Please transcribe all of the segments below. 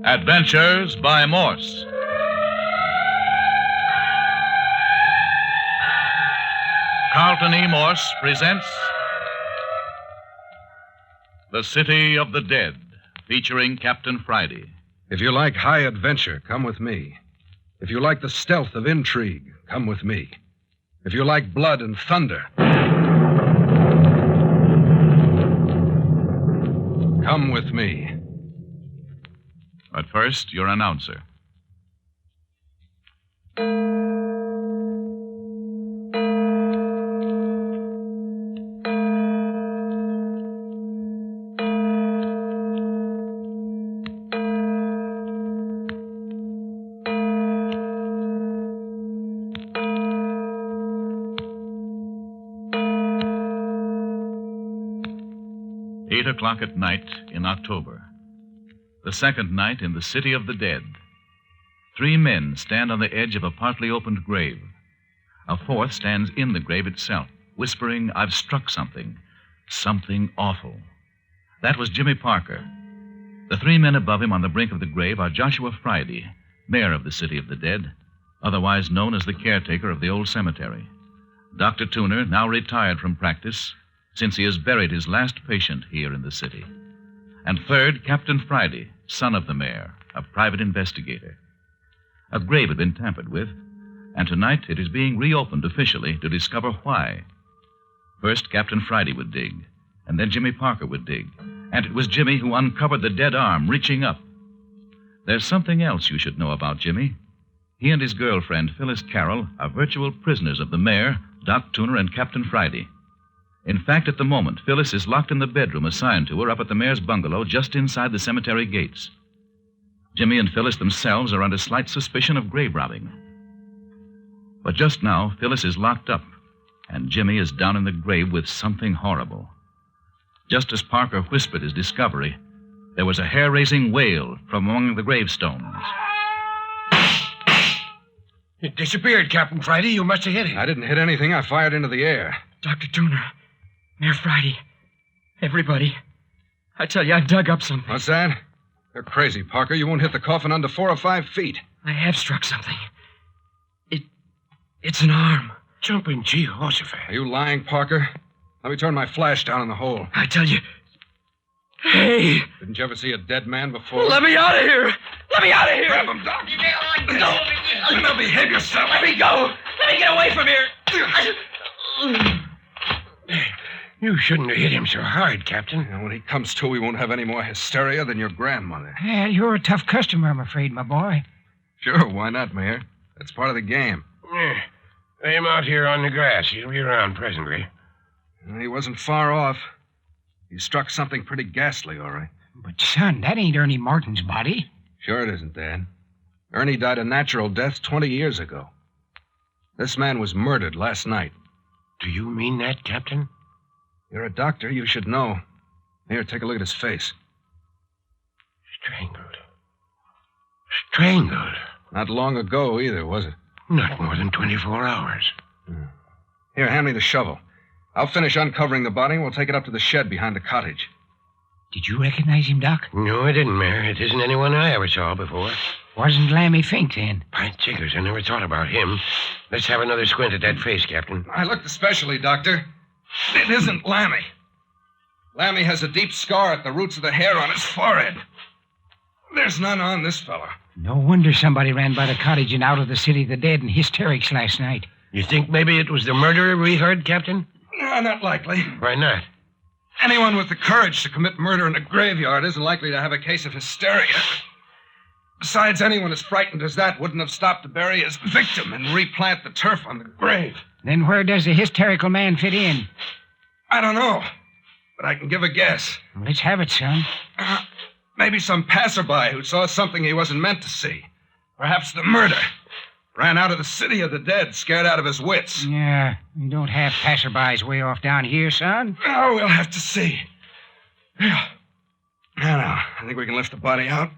Adventures by Morse. Carlton E. Morse presents The City of the Dead, featuring Captain Friday. If you like high adventure, come with me. If you like the stealth of intrigue, come with me. If you like blood and thunder, come with me. But first, your announcer. Eight o'clock at night in October. The second night in the City of the Dead. 3 men stand on the edge of a partly opened grave. A fourth stands in the grave itself, whispering, "I've struck something. Something awful." That was Jimmy Parker. The 3 men above him on the brink of the grave are Joshua Friday, mayor of the City of the Dead, otherwise known as the caretaker of the old cemetery. Dr. Tuner, now retired from practice, since he has buried his last patient here in the city. And third, Captain Friday, son of the mayor, a private investigator. A grave had been tampered with, and tonight it is being reopened officially to discover why. First, Captain Friday would dig, and then Jimmy Parker would dig, and it was Jimmy who uncovered the dead arm reaching up. There's something else you should know about Jimmy. He and his girlfriend, Phyllis Carroll, are virtual prisoners of the mayor, Doc Tuner, and Captain Friday. In fact, at the moment, Phyllis is locked in the bedroom assigned to her up at the mayor's bungalow just inside the cemetery gates. Jimmy and Phyllis themselves are under slight suspicion of grave robbing. But just now, Phyllis is locked up, and Jimmy is down in the grave with something horrible. Just as Parker whispered his discovery, there was a hair-raising wail from among the gravestones. It disappeared, Captain Friday. You must have hit it. I didn't hit anything. I fired into the air. Dr. Tuner, Mayor Friday, everybody. I tell you, I've dug up something. What's that? You're crazy, Parker. You won't hit the coffin under 4 or 5 feet. I have struck something. It's an arm. Jumping Jehoshaphat. Are you lying, Parker? Let me turn my flash down in the hole. I tell you. Hey! Didn't you ever see a dead man before? Let me out of here! Let me out of here! Grab him, Doc. No! Now behave yourself. Let me go! Let me get away from here! You shouldn't have hit him so hard, Captain. And when he comes to, we won't have any more hysteria than your grandmother. Well, you're a tough customer, I'm afraid, my boy. Sure, why not, Mayor? That's part of the game. Yeah. Lay him out here on the grass. He'll be around presently. And he wasn't far off. He struck something pretty ghastly, all right. But, son, that ain't Ernie Martin's body. Sure it isn't, Dad. Ernie died a natural death 20 years ago. This man was murdered last night. Do you mean that, Captain? You're a doctor. You should know. Here, take a look at his face. Strangled. Strangled. Not long ago, either, was it? Not more than 24 hours. Here, hand me the shovel. I'll finish uncovering the body, and we'll take it up to the shed behind the cottage. Did you recognize him, Doc? No, I didn't, Mayor. It isn't anyone I ever saw before. Wasn't Lammy Fink, then? By jiggers, I never thought about him. Let's have another squint at that face, Captain. I looked especially, Doctor. It isn't Lammy. Lammy has a deep scar at the roots of the hair on his forehead. There's none on this fella. No wonder somebody ran by the cottage and out of the City of the Dead in hysterics last night. You think maybe it was the murderer we heard, Captain? No, not likely. Why not? Anyone with the courage to commit murder in a graveyard isn't likely to have a case of hysteria. Besides, anyone as frightened as that wouldn't have stopped to bury his victim and replant the turf on the grave. Then where does the hysterical man fit in? I don't know, but I can give a guess. Well, let's have it, son. Maybe some passerby who saw something he wasn't meant to see. Perhaps the murder. Ran out of the City of the Dead, scared out of his wits. Yeah, we don't have passerbys way off down here, son. Oh, we'll have to see. Yeah. Now, I think we can lift the body out.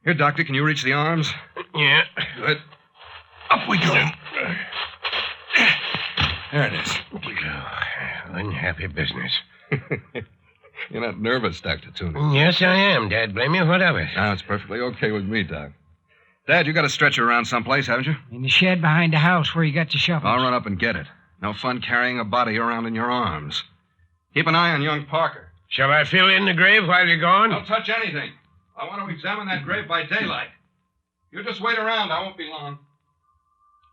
Here, Doctor, can you reach the arms? Yeah. Good. Up we go. There it is. Unhappy business. You're not nervous, Dr. Tooner. Yes, I am, Dad. Blame you. What of it? No, it's perfectly okay with me, Doc. Dad, you got a stretcher around someplace, haven't you? In the shed behind the house where you got the shovel. I'll run up and get it. No fun carrying a body around in your arms. Keep an eye on young Parker. Shall I fill in the grave while you're gone? Don't touch anything. I want to examine that grave by daylight. You just wait around. I won't be long.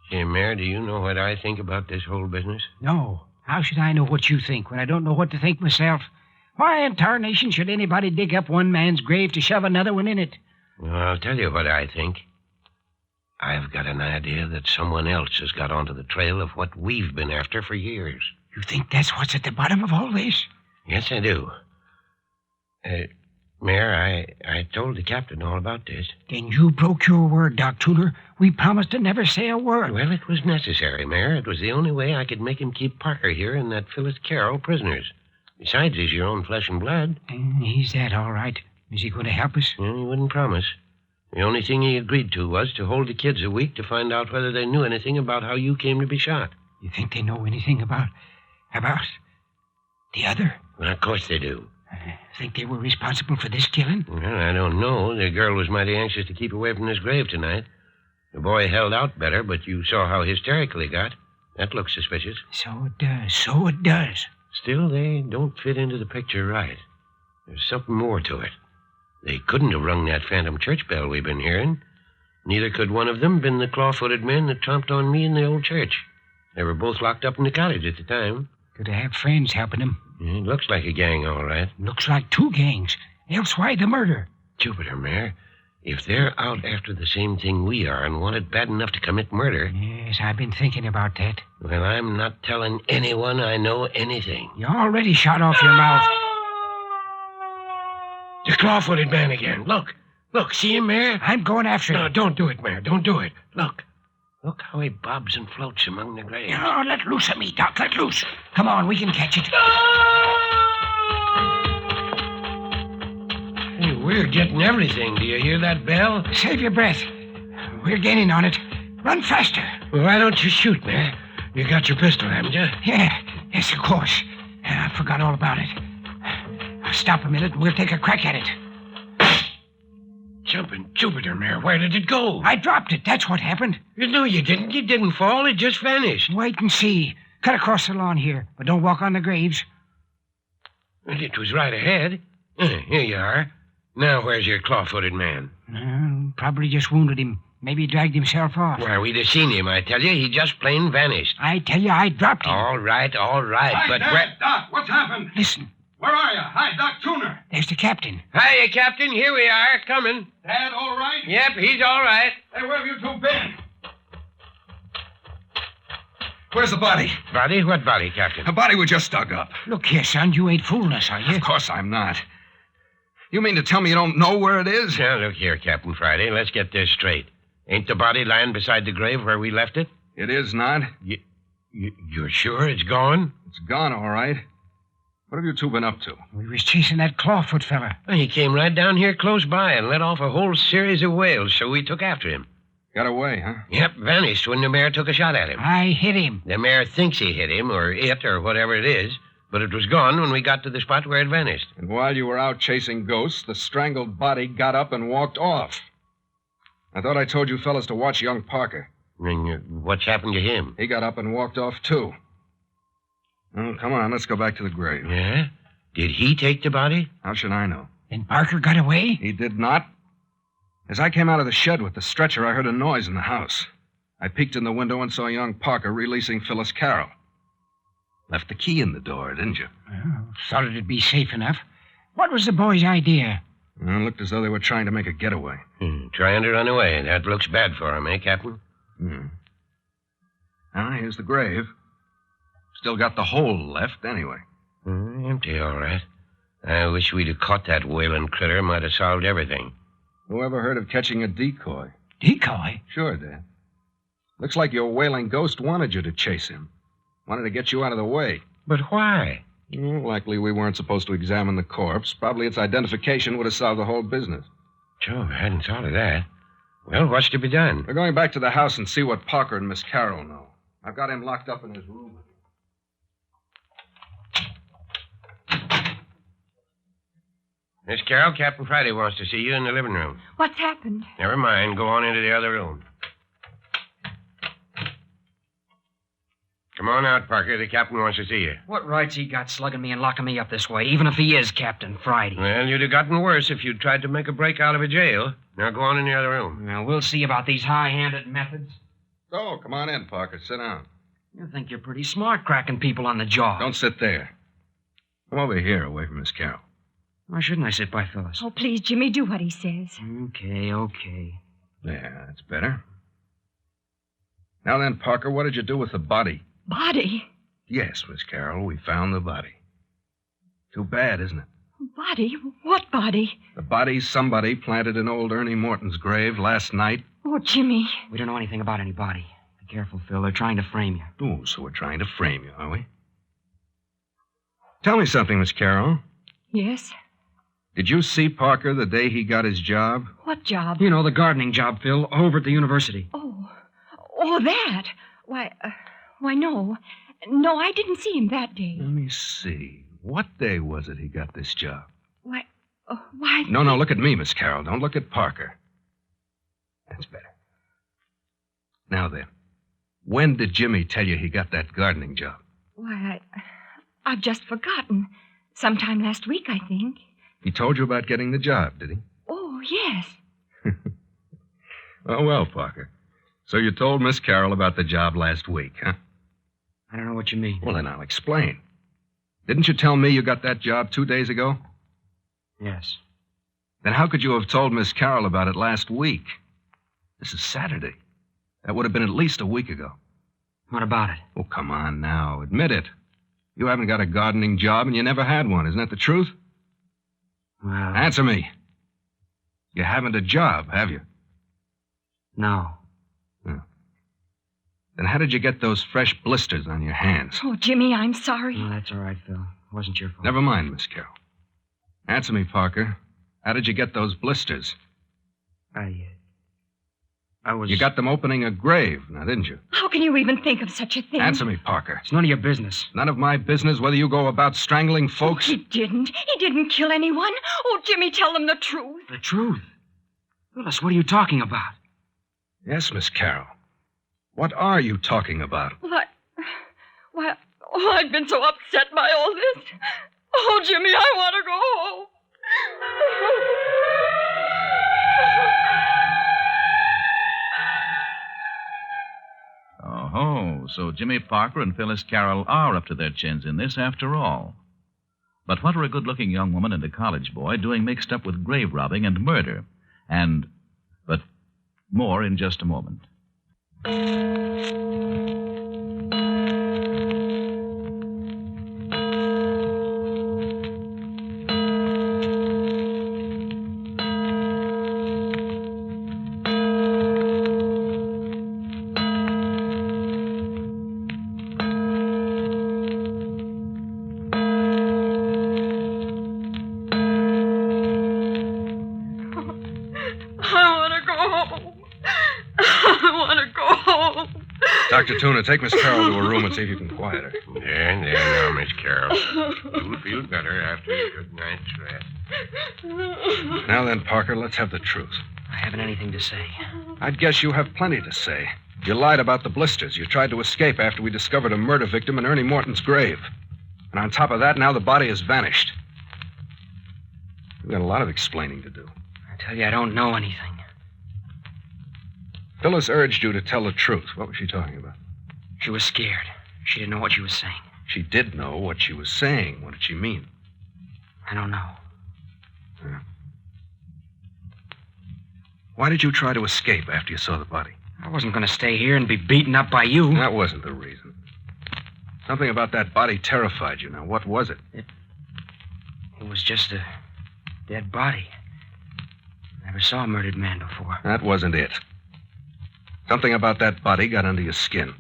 Say, Mayor, do you know what I think about this whole business? No. How should I know what you think when I don't know what to think myself? Why in tarnation should anybody dig up one man's grave to shove another one in it? Well, I'll tell you what I think. I've got an idea that someone else has got onto the trail of what we've been after for years. You think that's what's at the bottom of all this? Yes, I do. Mayor, I told the captain all about this. Then you broke your word, Doc Tooner. We promised to never say a word. Well, it was necessary, Mayor. It was the only way I could make him keep Parker here and that Phyllis Carroll prisoners. Besides, he's your own flesh and blood. He's that, all right. Is he going to help us? Well, he wouldn't promise. The only thing he agreed to was to hold the kids a week to find out whether they knew anything about how you came to be shot. You think they know anything about the other? Well, of course they do. Think they were responsible for this killing? Well, I don't know. The girl was mighty anxious to keep away from this grave tonight. The boy held out better, but you saw how hysterical he got. That looks suspicious. So it does. Still, they don't fit into the picture right. There's something more to it. They couldn't have rung that phantom church bell we've been hearing. Neither could one of them been the claw-footed men that tromped on me in the old church. They were both locked up in the cottage at the time. Could have friends helping them. It looks like a gang, all right. Looks like two gangs. Else why the murder? Jupiter, Mayor. If they're out after the same thing we are and want it bad enough to commit murder... Yes, I've been thinking about that. Well, I'm not telling anyone I know anything. You already shot off your mouth. The claw-footed man again. Look, see him, Mayor? I'm going after him. No, don't do it, Mayor. Don't do it. Look how he bobs and floats among the graves. No, let loose of me, Doc. Let loose. Come on, we can catch it. Hey, we're getting everything. Do you hear that bell? Save your breath. We're gaining on it. Run faster. Well, why don't you shoot, Mayor? You got your pistol, haven't you? Yes, of course. I forgot all about it. Stop a minute and we'll take a crack at it. Jumping Jupiter, Mayor. Where did it go? I dropped it. That's what happened. No, you didn't. It didn't fall. It just vanished. Wait and see. Cut across the lawn here, but don't walk on the graves. Well, it was right ahead. Here you are. Now where's your claw-footed man? Probably just wounded him. Maybe dragged himself off. Why, we'd have seen him, I tell you. He just plain vanished. I tell you, I dropped him. All right. Hi, But Dad, where... Doc, what's happened? Listen. Where are you? Hi, Doc Tooner. There's the captain. Hiya, Captain. Here we are. Coming. Dad, all right? Yep, he's all right. Hey, where have you two been? Where's the body? Body? What body, Captain? A body we just dug up. Look here, son. You ain't fooling us, are you? Of course I'm not. You mean to tell me you don't know where it is? Now, look here, Captain Friday. Let's get this straight. Ain't the body lying beside the grave where we left it? It is not. You're sure it's gone? It's gone, all right. What have you two been up to? We was chasing that clawfoot fella. Well, he came right down here close by and let off a whole series of wails, so we took after him. Got away, huh? Yep, vanished when the mayor took a shot at him. I hit him. The mayor thinks he hit him, or it, or whatever it is, but it was gone when we got to the spot where it vanished. And while you were out chasing ghosts, the strangled body got up and walked off. I thought I told you fellas to watch young Parker. And what's happened to him? He got up and walked off, too. Oh, come on, let's go back to the grave. Yeah? Did he take the body? How should I know? Then Parker got away? He did not. As I came out of the shed with the stretcher, I heard a noise in the house. I peeked in the window and saw young Parker releasing Phyllis Carroll. Left the key in the door, didn't you? Well, thought it'd be safe enough. What was the boy's idea? Well, it looked as though they were trying to make a getaway. Trying to run away. That looks bad for him, eh, Captain? Ah, here's the grave. Still got the hole left, anyway. Empty, all right. I wish we'd have caught that wailing critter. Might have solved everything. Who ever heard of catching a decoy? Decoy? Sure, Dad. Looks like your wailing ghost wanted you to chase him. Wanted to get you out of the way. But why? Likely we weren't supposed to examine the corpse. Probably its identification would have solved the whole business. Joe, I hadn't thought of that. Well, what's to be done? We're going back to the house and see what Parker and Miss Carroll know. I've got him locked up in his room. Miss Carroll, Captain Friday wants to see you in the living room. What's happened? Never mind. Go on into the other room. Come on out, Parker. The captain wants to see you. What right's he got slugging me and locking me up this way, even if he is Captain Friday? Well, you'd have gotten worse if you'd tried to make a break out of a jail. Now go on in the other room. Well, we'll see about these high-handed methods. Oh, come on in, Parker. Sit down. You think you're pretty smart cracking people on the jaw. Don't sit there. Come over here, away from Miss Carroll. Why shouldn't I sit by Phyllis? Oh, please, Jimmy, do what he says. Okay. There, that's better. Now then, Parker, what did you do with the body? Body? Yes, Miss Carroll, we found the body. Too bad, isn't it? Body? What body? The body somebody planted in old Ernie Morton's grave last night. Oh, Jimmy. We don't know anything about any body. Be careful, Phil. They're trying to frame you. Oh, so we're trying to frame you, are we? Tell me something, Miss Carroll. Yes? Did you see Parker the day he got his job? What job? You know, the gardening job, Phil, over at the university. Oh, that. Why, no. No, I didn't see him that day. Let me see. What day was it he got this job? Why? No, look at me, Miss Carroll. Don't look at Parker. That's better. Now then, when did Jimmy tell you he got that gardening job? Why, I've just forgotten. Sometime last week, I think. He told you about getting the job, did he? Oh, yes. Oh, well, Parker. So you told Miss Carroll about the job last week, huh? I don't know what you mean. Well, then I'll explain. Didn't you tell me you got that job 2 days ago? Yes. Then how could you have told Miss Carroll about it last week? This is Saturday. That would have been at least a week ago. What about it? Oh, come on now. Admit it. You haven't got a gardening job and you never had one. Isn't that the truth? Well... Answer me. You haven't a job, have you? No. Oh. Then how did you get those fresh blisters on your hands? Oh, Jimmy, I'm sorry. No, that's all right, Phil. It wasn't your fault. Never mind, Miss Carroll. Answer me, Parker. How did you get those blisters? I was... You got them opening a grave, now, didn't you? How can you even think of such a thing? Answer me, Parker. It's none of your business. None of my business whether you go about strangling folks. He didn't. He didn't kill anyone. Oh, Jimmy, tell them the truth. The truth? Phyllis, what are you talking about? Yes, Miss Carroll. What are you talking about? Why, I've been so upset by all this. Oh, Jimmy, I want to go home. Oh, so Jimmy Parker and Phyllis Carroll are up to their chins in this after all. But what are a good-looking young woman and a college boy doing mixed up with grave robbing and murder? But more in just a moment. Dr. Tuna, take Miss Carroll to her room and see if you can quiet her. There now, Miss Carroll. You'll feel better after a good night's rest. Now then, Parker, let's have the truth. I haven't anything to say. I'd guess you have plenty to say. You lied about the blisters. You tried to escape after we discovered a murder victim in Ernie Morton's grave. And on top of that, now the body has vanished. We've got a lot of explaining to do. I tell you, I don't know anything. Phyllis urged you to tell the truth. What was she talking about? She was scared. She didn't know what she was saying. She did know what she was saying. What did she mean? I don't know. Yeah. Why did you try to escape after you saw the body? I wasn't going to stay here and be beaten up by you. That wasn't the reason. Something about that body terrified you. Now, what was it? It was just a dead body. Never saw a murdered man before. That wasn't it. Something about that body got under your skin.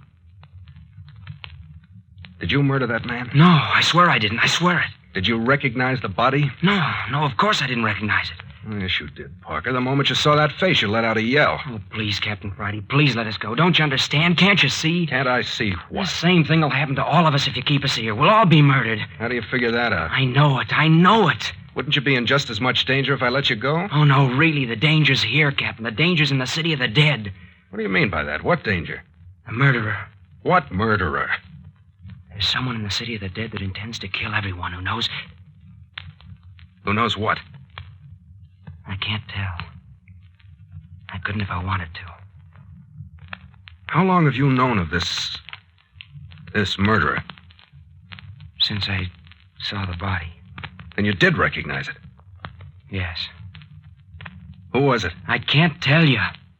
Did you murder that man? No, I swear I didn't. I swear it. Did you recognize the body? No, of course I didn't recognize it. Oh, yes, you did, Parker. The moment you saw that face, you let out a yell. Oh, please, Captain Friday, please let us go. Don't you understand? Can't you see? Can't I see what? The same thing will happen to all of us if you keep us here. We'll all be murdered. How do you figure that out? I know it. Wouldn't you be in just as much danger if I let you go? Oh, no, really, the danger's here, Captain. The danger's in the city of the dead. What do you mean by that? What danger? A murderer. What murderer? There's someone in the city of the dead that intends to kill everyone who knows... Who knows what? I can't tell. I couldn't if I wanted to. How long have you known of this murderer? Since I saw the body. And you did recognize it? Yes. Who was it? I can't tell you.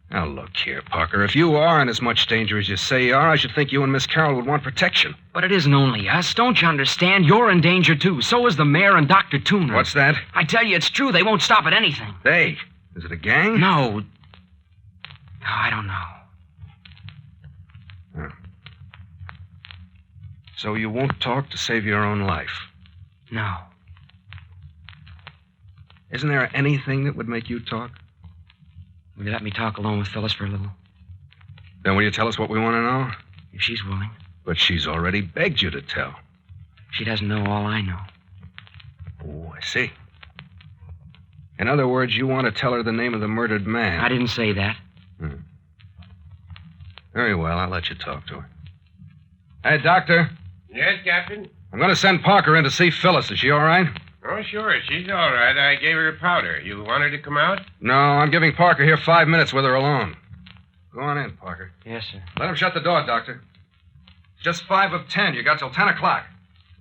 Now, look here, Parker. If you are in as much danger as you say you are, I should think you and Miss Carroll would want protection. But it isn't only us. Don't you understand? You're in danger, too. So is the mayor and Dr. Tooner. What's that? I tell you, it's true. They won't stop at anything. They? Is it a gang? No. No, I don't know. So you won't talk to save your own life? No. Isn't there anything that would make you talk? Will you let me talk alone with Phyllis for a little? Then will you tell us what we want to know? If she's willing. But she's already begged you to tell. She doesn't know all I know. Oh, I see. In other words, you want to tell her the name of the murdered man. I didn't say that. Very well, I'll let you talk to her. Hey, Doctor. Yes, Captain? I'm going to send Parker in to see Phyllis. Is she all right? Oh, sure. She's all right. I gave her a powder. You want her to come out? No, I'm giving Parker here 5 minutes with her alone. Go on in, Parker. Yes, sir. Let him shut the door, Doctor. It's just 5 of 10. You got till 10 o'clock.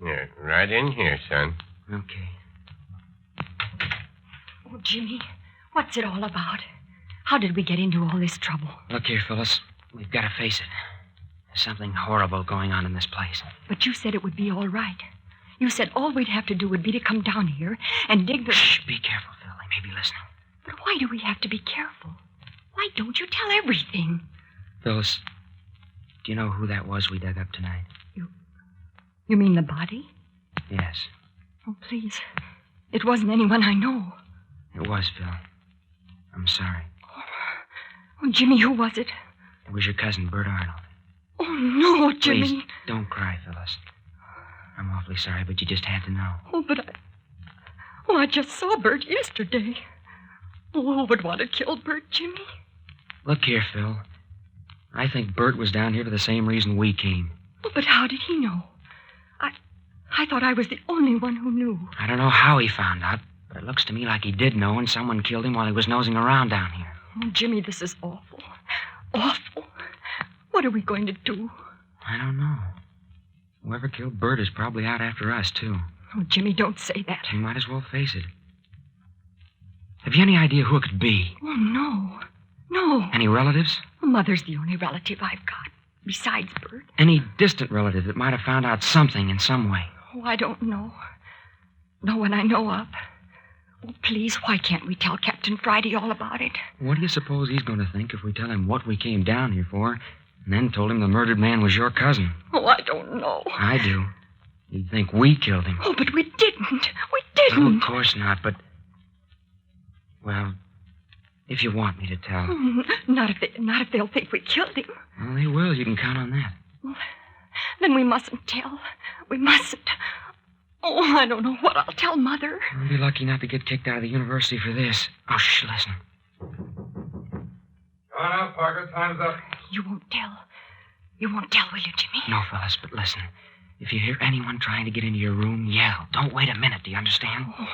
Yeah, right in here, son. Okay. Oh, Jimmy, what's it all about? How did we get into all this trouble? Look here, Phyllis. We've got to face it. There's something horrible going on in this place. But you said it would be all right. You said all we'd have to do would be to come down here and dig the... Shh, be careful, Phil. They may be listening. But why do we have to be careful? Why don't you tell everything? Phyllis, do you know who that was we dug up tonight? You mean the body? Yes. Oh, please. It wasn't anyone I know. It was, Phil. I'm sorry. Oh, Jimmy, who was it? It was your cousin, Bert Arnold. Oh, no, Jimmy. Please, don't cry, Phyllis. I'm awfully sorry, but you just had to know. Oh, but I just saw Bert yesterday. Oh, who would want to kill Bert, Jimmy? Look here, Phil. I think Bert was down here for the same reason we came. Oh, but how did he know? I thought I was the only one who knew. I don't know how he found out, but it looks to me like he did know, and someone killed him while he was nosing around down here. Oh, Jimmy, this is awful. Awful. What are we going to do? I don't know. Whoever killed Bert is probably out after us, too. Oh, Jimmy, don't say that. You might as well face it. Have you any idea who it could be? Oh, no. No. Any relatives? Mother's the only relative I've got, besides Bert. Any distant relative that might have found out something in some way? Oh, I don't know. No one I know of. Oh, please, why can't we tell Captain Friday all about it? What do you suppose he's going to think if we tell him what we came down here for, and then told him the murdered man was your cousin? Oh, I don't know. I do. He'd think we killed him. Oh, but we didn't. We No, didn't. of course not, but... Well, if you want me to tell. Not if they'll think we killed him. Well, they will. You can count on that. Well, then we mustn't tell. We mustn't. Oh, I don't know what I'll tell Mother. I'll be lucky not to get kicked out of the university for this. Oh, shh, listen. Go on out, Parker. Time's up. You won't tell. You won't tell, will you, Jimmy? No, Phyllis, but listen. If you hear anyone trying to get into your room, yell. Don't wait a minute, do you understand? Oh,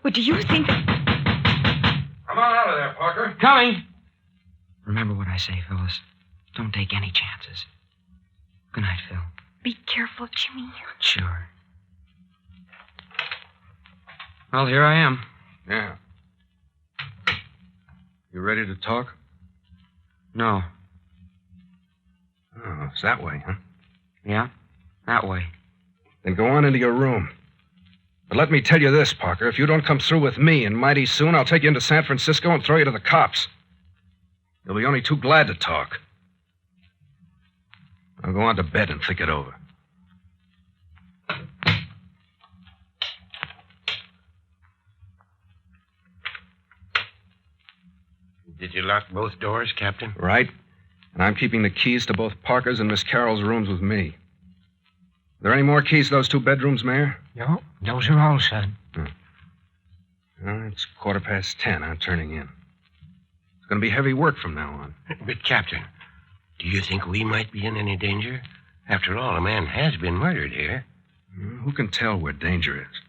well, do you think that... Come on out of there, Parker. Coming! Remember what I say, Phyllis. Don't take any chances. Good night, Phil. Be careful, Jimmy. Sure. Well, here I am. Yeah. You ready to talk? No. Oh, it's that way, huh? Yeah? That way. Then go on into your room. But let me tell you this, Parker. If you don't come through with me, and mighty soon, I'll take you into San Francisco and throw you to the cops. You'll be only too glad to talk. Now go on to bed and think it over. Did you lock both doors, Captain? Right. And I'm keeping the keys to both Parker's and Miss Carroll's rooms with me. Are there any more keys to those 2 bedrooms, Mayor? No, those are all, son. Well, it's 10:15. I'm turning in. It's going to be heavy work from now on. But, Captain, do you think we might be in any danger? After all, a man has been murdered here. Who can tell where danger is?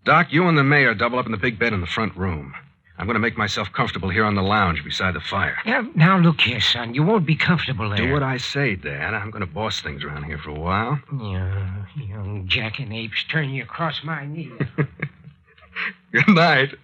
Doc, you and the mayor double up in the big bed in the front room. I'm going to make myself comfortable here on the lounge beside the fire. Now, look here, son. You won't be comfortable there. Do what I say, Dad. I'm going to boss things around here for a while. Yeah, young jackanapes turn you across my knee. Good night.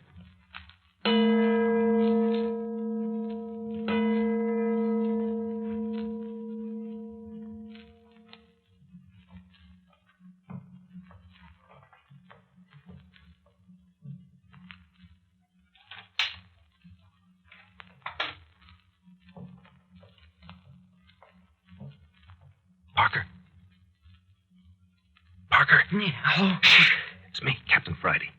Parker. Yeah, hello? It's me, Captain Friday.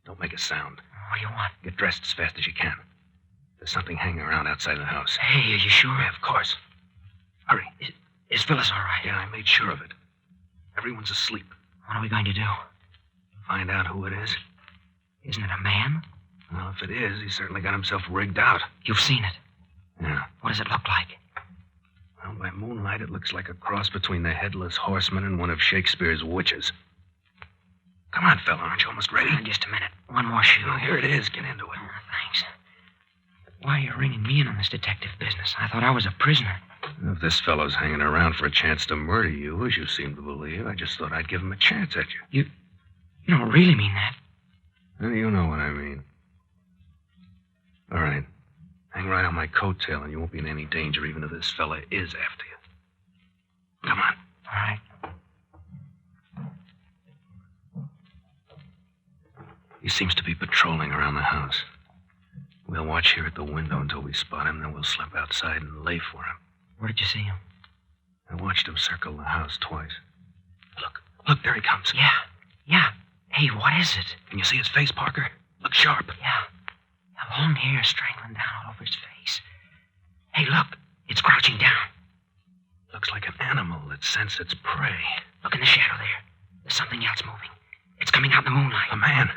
Don't make a sound. What do you want? Get dressed as fast as you can. There's something hanging around outside the house. Hey, are you sure? Yeah, of course. Hurry. Is Phyllis all right? Yeah, I made sure of it. Everyone's asleep. What are we going to do? Find out who it is. Isn't it a man? Well, if it is, he's certainly got himself rigged out. You've seen it. Yeah. What does it look like? Well, by moonlight, it looks like a cross between the Headless Horseman and one of Shakespeare's witches. Come on, fella. Aren't you almost ready? Just a minute. One more shoe. Oh, here it is. Get into it. Oh, thanks. Why are you ringing me in on this detective business? I thought I was a prisoner. If this fellow's hanging around for a chance to murder you, as you seem to believe, I just thought I'd give him a chance at you. You don't really mean that. Well, you know what I mean. All right. Hang right on my coattail, and you won't be in any danger even if this fella is after you. Come on. All right. He seems to be patrolling around the house. We'll watch here at the window until we spot him, then we'll slip outside and lay for him. Where did you see him? I watched him circle the house twice. Look, there he comes. Yeah. Hey, what is it? Can you see his face, Parker? Look sharp. Yeah. Long hair strangling down all over his face. Hey, look. It's crouching down. Looks like an animal that scents its prey. Look in the shadow there. There's something else moving. It's coming out in the moonlight. A man.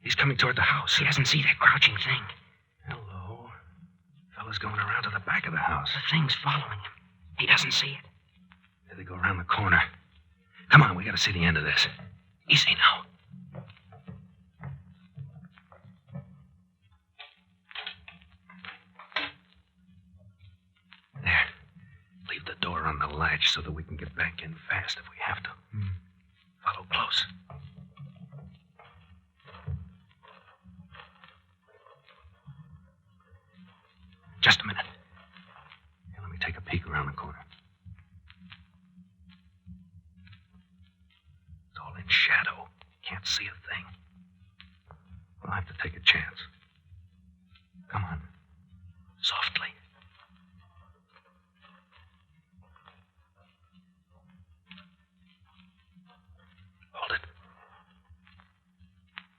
He's coming toward the house. He doesn't see that crouching thing. Hello. Fella's going around to the back of the house. The thing's following him. He doesn't see it. There they go around the corner. Come on, we gotta see the end of this. Easy now. There. Leave the door on the latch so that we can get back in fast if we have to. Follow close. Just a minute. Here, let me take a peek around the corner. It's all in shadow. Can't see a thing. We'll have to take a chance. Come on. Softly. Hold it.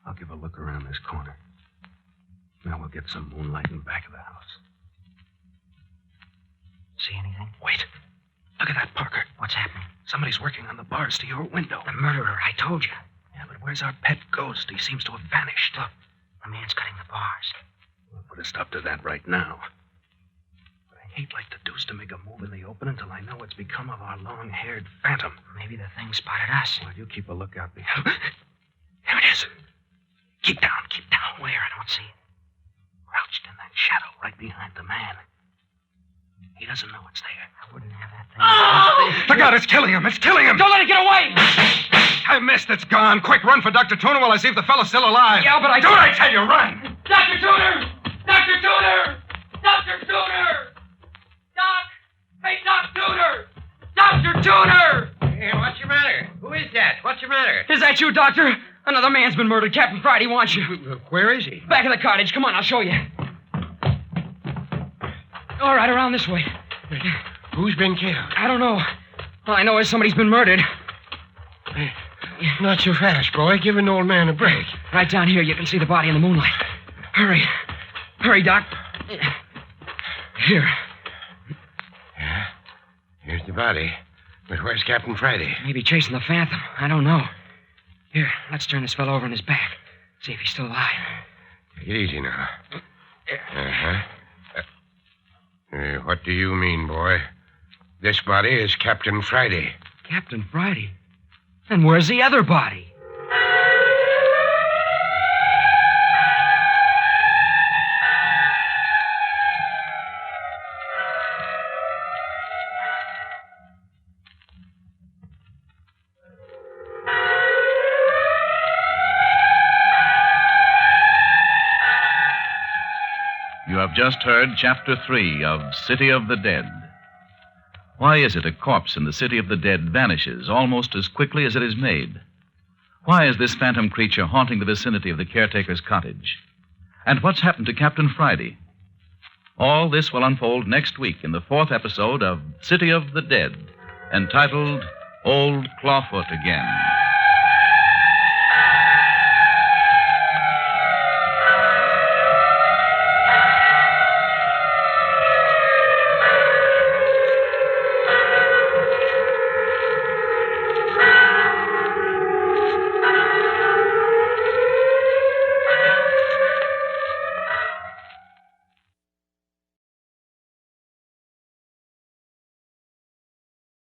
I'll give a look around this corner. Now we'll get some moonlight in the back of the house. See anything? Wait. Look at that, Parker. What's happening? Somebody's working on the bars to your window. The murderer, I told you. Yeah, but where's our pet ghost? He seems to have vanished. Look, the man's cutting the bars. We'll put a stop to that right now. But I hate like the deuce to make a move in the open until I know what's become of our long-haired phantom. Maybe the thing spotted us. Well, you keep a lookout behind. Here it is. Keep down, keep down. Where? I don't see it. Crouched in that shadow right behind the man. He doesn't know it's there. I wouldn't have that thing. Oh! Look out, it's killing him. It's killing him. Don't let it get away! I missed. It's gone. Quick, run for Dr. Tooner while I see if the fellow's still alive. Yeah, but I... Do what I tell you. Run. Dr. Tooner! Dr. Tooner! Dr. Tooner! Doc! Hey, Doc Tooner! Dr. Tooner! Hey, what's your matter? Who is that? What's your matter? Is that you, Doctor? Another man's been murdered. Captain Friday wants you. Where is he? Back of the cottage. Come on, I'll show you. All right, around this way. Who's been killed? I don't know. All I know is somebody's been murdered. Not so fast, boy. Give an old man a break. Right down here, you can see the body in the moonlight. Hurry. Hurry, Doc. Here. Yeah. Here's the body. But where's Captain Friday? Maybe chasing the phantom. I don't know. Here, let's turn this fellow over on his back. See if he's still alive. Take it easy now. What do you mean, boy? This body is Captain Friday. Captain Friday? Then where's the other body? You have just heard Chapter 3 of City of the Dead. Why is it a corpse in the City of the Dead vanishes almost as quickly as it is made? Why is this phantom creature haunting the vicinity of the caretaker's cottage? And what's happened to Captain Friday? All this will unfold next week in the 4th episode of City of the Dead, entitled Old Clawfoot Again.